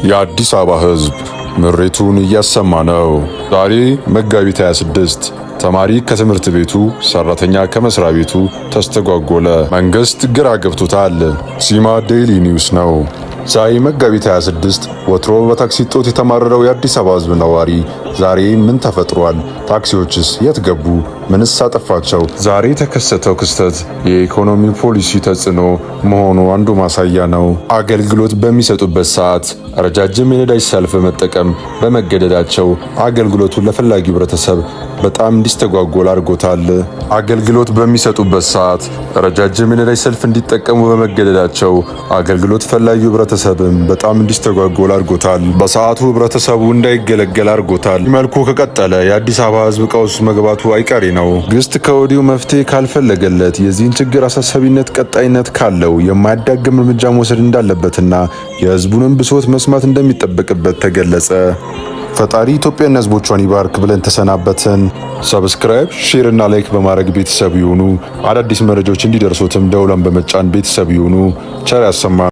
የአዲስ አበባ ሕዝብ ምሬቱን እያሰማ ነው። ዛሬ መጋቢት 26 ተማሪ ከትምህርት ቤቱ፣ ሰራተኛ ከመስሪያ ቤቱ ተስተጓጎለ። መንግስት ግራ ገብቶታል። ሲማ ዴይሊ ኒውስ ነው። ዛሬ መጋቢት 26 ወትሮ በታክሲ ጦት የተማረረው የአዲስ አበባ ሕዝብ ነዋሪ ዛሬ ምን ተፈጥሯል? ታክሲዎችስ የት ገቡ? ምንስ አጠፋቸው? ዛሬ የተከሰተው ክስተት የኢኮኖሚ ፖሊሲ ተጽዕኖ መሆኑ አንዱ ማሳያ ነው። አገልግሎት በሚሰጡበት ሰዓት ረጃጅም የነዳጅ ሰልፍ መጠቀም በመገደዳቸው አገልግሎቱን ለፈላጊው ህብረተሰብ በጣም እንዲስተጓጎል አድርጎታል። አገልግሎት በሚሰጡበት ሰዓት ረጃጅም የነዳጅ ሰልፍ እንዲጠቀሙ በመገደዳቸው አገልግሎት ፈላጊው ህብረተሰብም በጣም እንዲስተጓጎል አድርጎታል። በሰዓቱ ህብረተሰቡ እንዳይገለገል አድርጎታል። መልኩ ከቀጠለ የአዲስ አበባ ህዝብ ቀውስ መግባቱ አይቀሬ ነው። መንግስት ከወዲሁ መፍትሄ ካልፈለገለት የዚህን ችግር አሳሳቢነት ቀጣይነት ካለው የማያዳግም እርምጃ መውሰድ እንዳለበትና የህዝቡንም ብሶት መስማት እንደሚጠበቅበት ተገለጸ። ፈጣሪ ኢትዮጵያና ህዝቦቿን ይባርክ ብለን ተሰናበትን። ሰብስክራይብ፣ ሼር እና ላይክ በማድረግ ቤተሰብ ይሁኑ። አዳዲስ መረጃዎች እንዲደርሱትም ደውለን በመጫን ቤተሰብ ይሁኑ። ቸር ያሰማ።